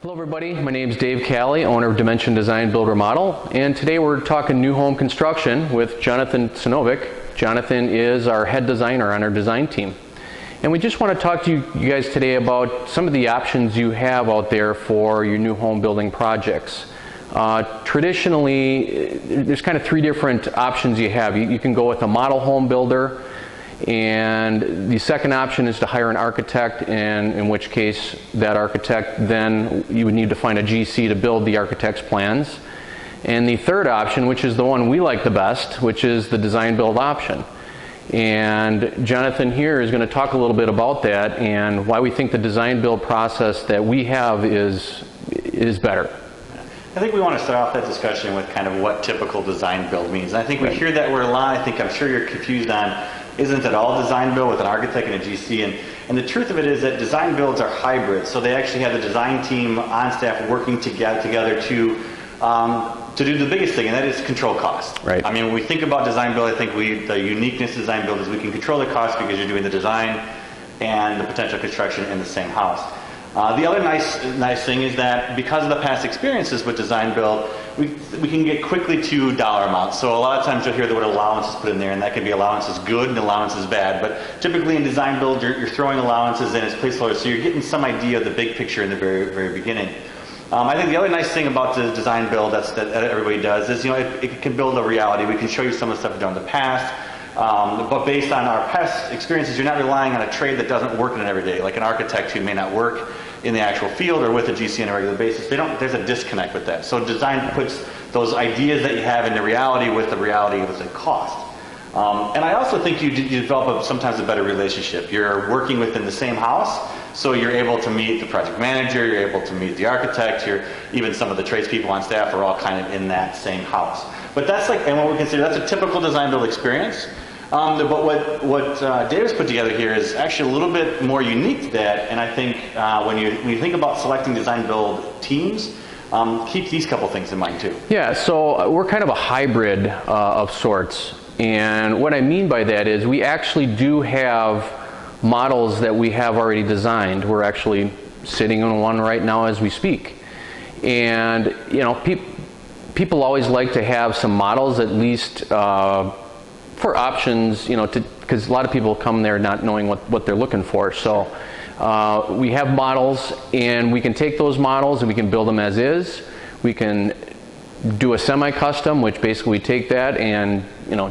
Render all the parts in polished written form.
Hello everybody, my name is Dave Calley, owner of Dimension Design Build Remodel, and today we're talking new home construction with Jonathan Sinovic. Jonathan is our head designer on our design team. And we just want to talk to you guys today about some of the options you have out there for your new home building projects. Traditionally, there's kind of three different options you have. You can go with a model home builder, and the second option is to hire an architect, and in which case that architect, then you would need to find a GC to build the architect's plans. And the third option, which is the one we like the best, which is the design build option. And Jonathan here is going to talk a little bit about that and why we think the design build process that we have is better. I think we want to start off that discussion with kind of what typical design build means. And I think we hear that word a lot. I'm sure you're confused on, isn't it all design build with an architect and a GC? And the truth of it is that design builds are hybrid. So they actually have the design team on staff working together to do the biggest thing, and that is control cost. Right. I mean, when we think about design build, I think the uniqueness of design build is we can control the cost because you're doing the design and the potential construction in the same house. The other nice thing is that because of the past experiences with design build, we can get quickly to dollar amounts. So a lot of times you'll hear the word allowances put in there, and that can be allowances good and allowances bad. But typically in design build, you're throwing allowances in as placeholders, so you're getting some idea of the big picture in the very beginning. I think the other nice thing about the design build that everybody does is, it can build a reality. We can show you some of the stuff we've done in the past. But based on our past experiences, you're not relying on a trade that doesn't work in it every day, like an architect who may not work in the actual field or with a GC on a regular basis. There's a disconnect with that. So design puts those ideas that you have into reality with the reality of the cost. And I also think you develop sometimes a better relationship. You're working within the same house, so you're able to meet the project manager, you're able to meet the architect, even some of the tradespeople on staff are all kind of in that same house. But and what we consider, that's a typical design build experience. But what Dave's put together here is actually a little bit more unique to that, and I think when you think about selecting design build teams, keep these couple things in mind too. Yeah, so we're kind of a hybrid of sorts, and what I mean by that is we actually do have models that we have already designed. We're actually sitting on one right now as we speak, and people always like to have some models at least for options, because a lot of people come there not knowing what they're looking for. So we have models, and we can take those models and we can build them as is. We can do a semi-custom, which basically we take that and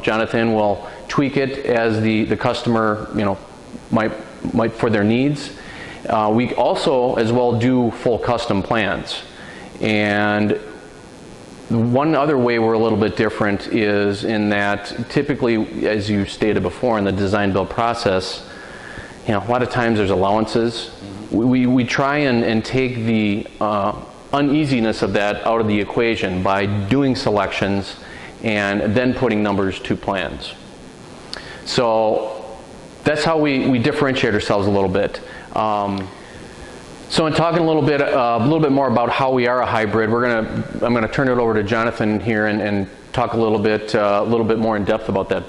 Jonathan will tweak it as the customer might for their needs. We also as well do full custom plans. And one other way we're a little bit different is in that typically, as you stated before, in the design build process, a lot of times there's allowances. We try and take the uneasiness of that out of the equation by doing selections and then putting numbers to plans. So that's how we differentiate ourselves a little bit. So in talking a little bit more about how we are a hybrid, I'm gonna turn it over to Jonathan here and talk a little bit more in depth about that.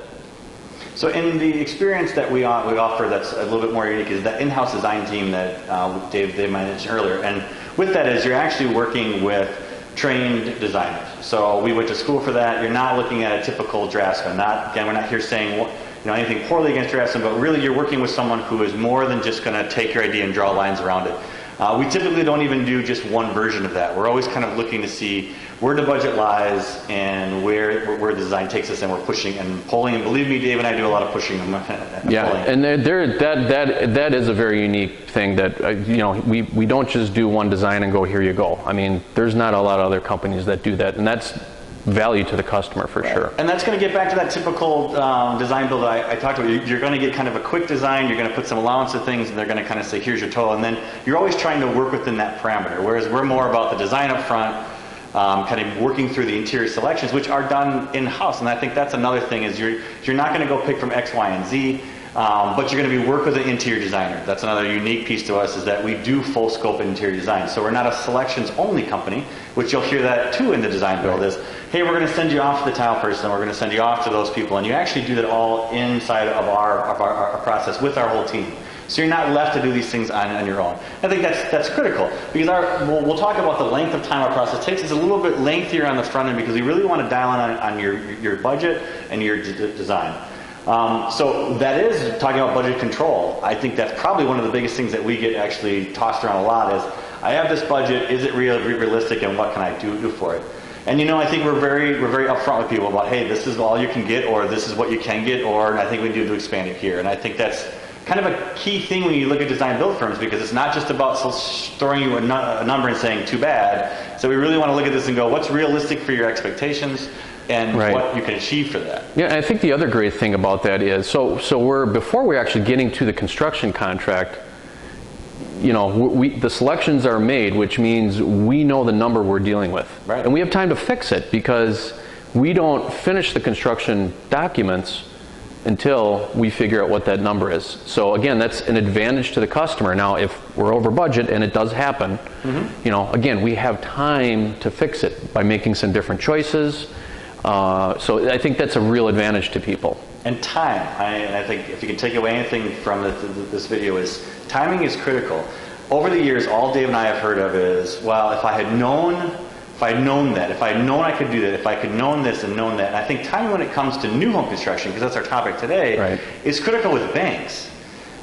So in the experience that we offer that's a little bit more unique is that in-house design team that Dave mentioned earlier. And with that is you're actually working with trained designers. So we went to school for that. You're not looking at a typical draftsman. We're not here saying anything poorly against draftsmen, but really you're working with someone who is more than just going to take your idea and draw lines around it. We typically don't even do just one version of that. We're always kind of looking to see where the budget lies and where the design takes us, and we're pushing and pulling. And believe me, Dave and I do a lot of pushing and yeah, pulling. And that is a very unique thing that we don't just do one design and go, here you go. I mean, there's not a lot of other companies that do that, and that's value to the customer for sure. And that's going to get back to that typical design build that I talked about. You're going to get kind of a quick design, you're going to put some allowance of things, and they're going to kind of say, here's your total, and then you're always trying to work within that parameter, whereas we're more about the design up front, kind of working through the interior selections, which are done in-house. And I think that's another thing is you're not going to go pick from X, Y, and Z, but you're going to work with an interior designer. That's another unique piece to us, is that we do full scope interior design. So we're not a selections only company, which you'll hear that too in the design build is, hey, we're going to send you off to the tile person, we're going to send you off to those people, and you actually do that all inside of our process with our whole team. So you're not left to do these things on your own. I think that's critical because we'll talk about the length of time our process takes. It's a little bit lengthier on the front end because we really want to dial in on your budget and your design. So that is talking about budget control. I think that's probably one of the biggest things that we get actually tossed around a lot is, I have this budget, is it realistic, and what can I do for it? And I think we're very upfront with people about, hey, this is all you can get, or this is what you can get, or I think we need to expand it here. And I think that's kind of a key thing when you look at design build firms, because it's not just about throwing you a number and saying too bad. So we really want to look at this and go, what's realistic for your expectations and what you can achieve for that. Yeah, I think the other great thing about that is, so before we're actually getting to the construction contract, the selections are made, which means we know the number we're dealing with. Right. And we have time to fix it because we don't finish the construction documents until we figure out what that number is. So again, that's an advantage to the customer. Now, if we're over budget, and it does happen, again, we have time to fix it by making some different choices. So I think that's a real advantage to people. And time. I think if you can take away anything from this video is timing is critical. Over the years, all Dave and I have heard of is, well, if I had known that, if I had known I could do that, if I could known this and known that. And I think timing when it comes to new home construction, because that's our topic today, is critical with banks.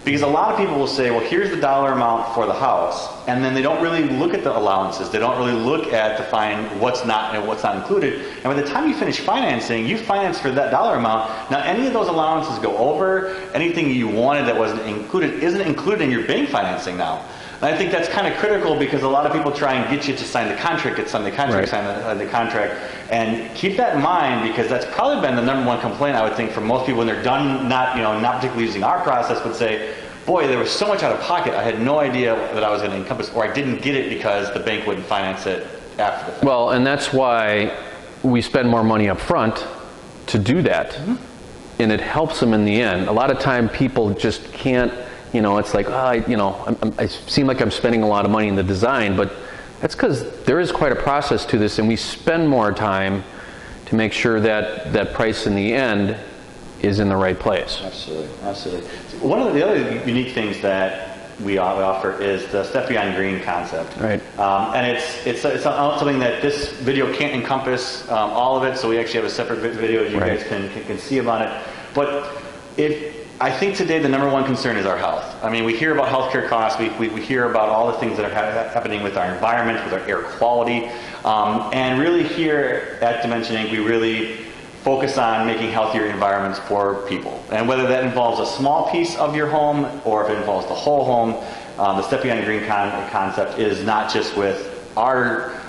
Because a lot of people will say, well, here's the dollar amount for the house, and then they don't really look at the allowances. They don't really look at to find what's not included. And by the time you finish financing, you finance for that dollar amount. Now, any of those allowances go over, anything you wanted that wasn't included isn't included in your bank financing now. And I think that's kind of critical because a lot of people try and get you to sign the contract, sign the contract, and keep that in mind because that's probably been the number one complaint I would think for most people when they're done, not particularly using our process, would say, boy, there was so much out of pocket, I had no idea that I was going to encompass, or I didn't get it because the bank wouldn't finance it after the fact. Well, and that's why we spend more money up front to do that, and it helps them in the end. A lot of time people just can't. It's like, I seem like I'm spending a lot of money in the design, but that's because there is quite a process to this, and we spend more time to make sure that that price in the end is in the right place. Absolutely. One of the other unique things that we offer is the Step Beyond Green concept. Right. And it's something that this video can't encompass all of it, so we actually have a separate video you guys can see about it. But I think today the number one concern is our health. I mean, we hear about healthcare costs, we hear about all the things that are happening with our environment, with our air quality, and really here at Dimension Inc. we really focus on making healthier environments for people. And whether that involves a small piece of your home or if it involves the whole home, the Step Beyond Green concept is not just with our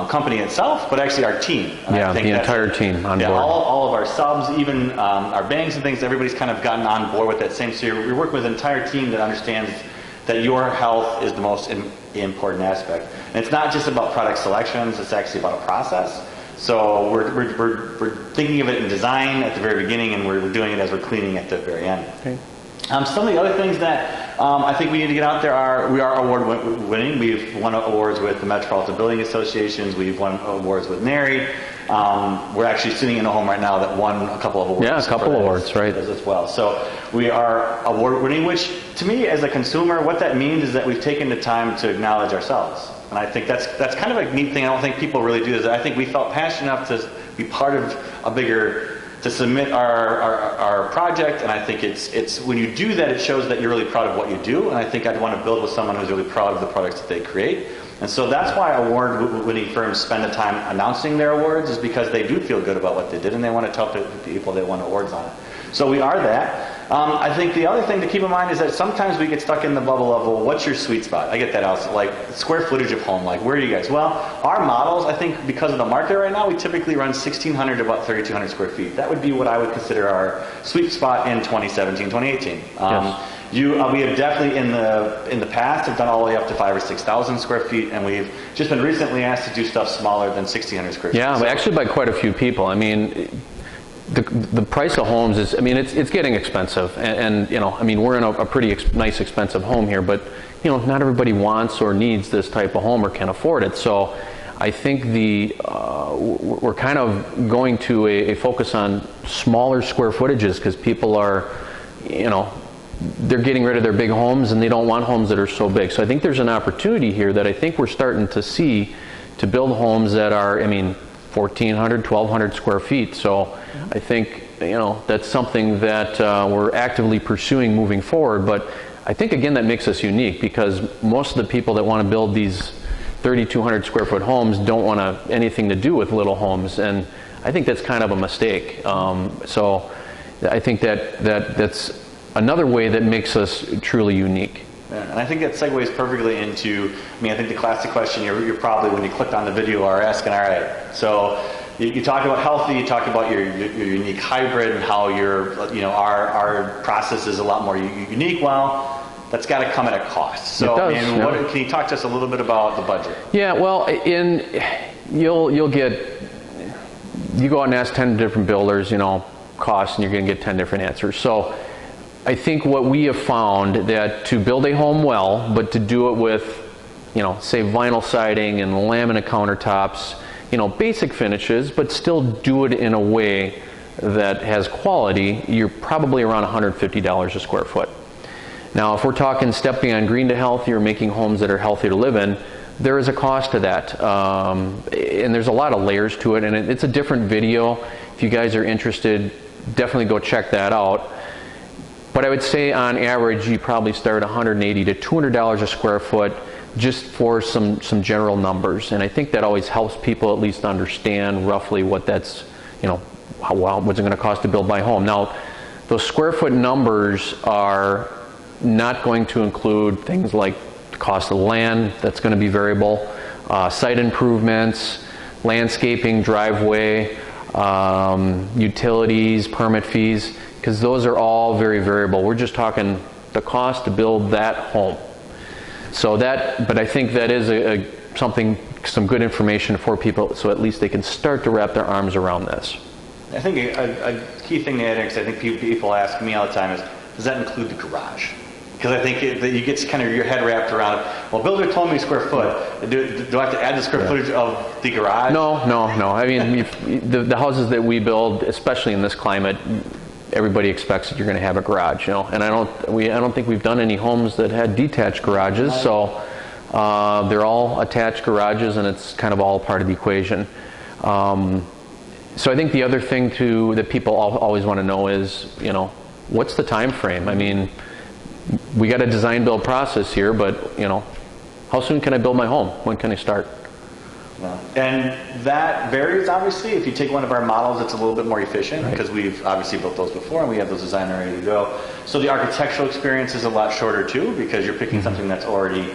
company itself, but actually our team. And I think the entire team on board. All of our subs, even our banks and things, everybody's kind of gotten on board with that same. So you're working with an entire team that understands that your health is the most important aspect. And it's not just about product selections, it's actually about a process. So we're thinking of it in design at the very beginning, and we're doing it as we're cleaning at the very end. Okay. Some of the other things that I think we need to get out there are, we are award winning. We've won awards with the Metropolitan Building Associations. We've won awards with NARI. We're actually sitting in a home right now that won a couple of awards. Yeah, a couple awards, right. As well. So we are award winning, which to me as a consumer, what that means is that we've taken the time to acknowledge ourselves. And I think that's kind of a neat thing. I don't think people really do. Is I think we felt passionate enough to be part of a bigger, to submit our project, and I think it's when you do that, it shows that you're really proud of what you do, and I think I'd want to build with someone who's really proud of the products that they create. And so that's why award-winning firms spend the time announcing their awards, is because they do feel good about what they did, and they want to tell the people they won awards on it. So we are that. I think the other thing to keep in mind is that sometimes we get stuck in the bubble of, well, what's your sweet spot? I get that out. Like square footage of home, like where are you guys? Well, our models, I think because of the market right now, we typically run 1,600 to about 3,200 square feet. That would be what I would consider our sweet spot in 2017, 2018. Yes. We have definitely in the past have done all the way up to 5,000 or 6,000 square feet, and we've just been recently asked to do stuff smaller than 1,600 square feet. Yeah, but actually by quite a few people. I mean, the price of homes is, I mean, it's getting expensive, and I mean, we're in a pretty nice expensive home here, but not everybody wants or needs this type of home or can afford it. So I think we're kind of going to a focus on smaller square footages because people are, they're getting rid of their big homes and they don't want homes that are so big. So I think there's an opportunity here that I think we're starting to see to build homes that are, I mean, 1,400, 1,200 square feet. So I think, you know, that's something that we're actively pursuing moving forward. But I think, again, that makes us unique because most of the people that want to build these 3,200 square foot homes don't want anything to do with little homes. And I think that's kind of a mistake. So I think that's another way that makes us truly unique. Yeah, and I think that segues perfectly into, I mean, I think the classic question you're probably, when you clicked on the video, are asking, all right, so you talk about healthy, you talk about your unique hybrid and how our process is a lot more unique. Well, that's got to come at a cost. So, it does, and can you talk to us a little bit about the budget? Yeah, well, you'll get, you go out and ask 10 different builders, you know, costs, and you're going to get 10 different answers. So I think what we have found that to build a home well, but to do it with, you know, say vinyl siding and laminate countertops, you know, basic finishes, but still do it in a way that has quality, you're probably around $150 a square foot. Now, if we're talking step beyond green to healthy or making homes that are healthy to live in, there is a cost to that. And there's a lot of layers to it, and it's a different video. If you guys are interested, definitely go check that out. But I would say on average, you probably start $180 to $200 a square foot just for some general numbers. And I think that always helps people at least understand roughly what that's, you know, what's it going to cost to build my home. Now, those square foot numbers are not going to include things like the cost of the land, that's going to be variable, site improvements, landscaping, driveway, utilities, permit fees, because those are all very variable. We're just talking the cost to build that home. So that, but I think that is some good information for people, so at least they can start to wrap their arms around this. I think a key thing to add, because I think people ask me all the time, is does that include the garage? Because I think that you get kind of your head wrapped around it. Well, builder told me square foot. Do I have to add the square footage of the garage? No. I mean, the houses that we build, especially in this climate, everybody expects that you're going to have a garage, you know. And I don't think we've done any homes that had detached garages, so they're all attached garages, and it's kind of all part of the equation. So I think the other thing that people always want to know is, you know, what's the time frame? I mean, we got a design build process here, but, you know, how soon can I build my home? When can I start? And that varies, obviously. If you take one of our models, it's a little bit more efficient because we've obviously built those before and we have those designed and ready to go. So the architectural experience is a lot shorter too, because you're picking something that's already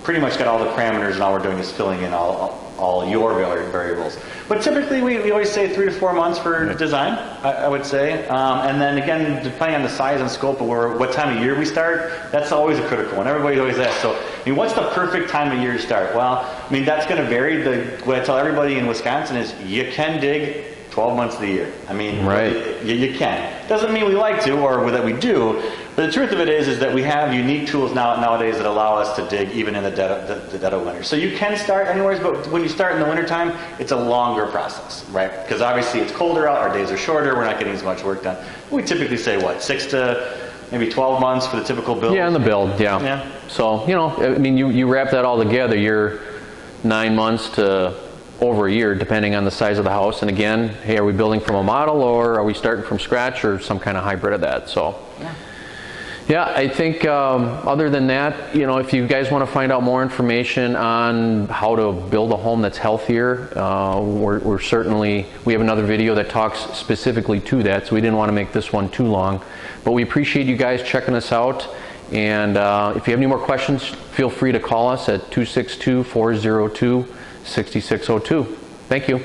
pretty much got all the parameters, and all we're doing is filling in all your variables. But typically we always say 3 to 4 months for design, I would say. And then again, depending on the size and scope of what time of year we start, that's always a critical one. Everybody always asks, so I mean, what's the perfect time of year to start? Well, I mean, that's going to vary. What I tell everybody in Wisconsin is you can dig 12 months of the year. I mean, right. You can. Doesn't mean we like to or that we do, but the truth of it is that we have unique tools nowadays that allow us to dig even in the dead of winter. So you can start anywhere, but when you start in the wintertime, it's a longer process, right? Because obviously it's colder out, our days are shorter, we're not getting as much work done. We typically say, 6 to maybe 12 months for the typical build? Yeah, on the build, yeah. So, you know, I mean, you wrap that all together, you're 9 months to over a year, depending on the size of the house. And again, hey, are we building from a model, or are we starting from scratch, or some kind of hybrid of that? So, yeah, I think other than that, you know, if you guys want to find out more information on how to build a home that's healthier, we're certainly, we have another video that talks specifically to that, so we didn't want to make this one too long. But we appreciate you guys checking us out. And if you have any more questions, feel free to call us at 262-402-6602. Thank you.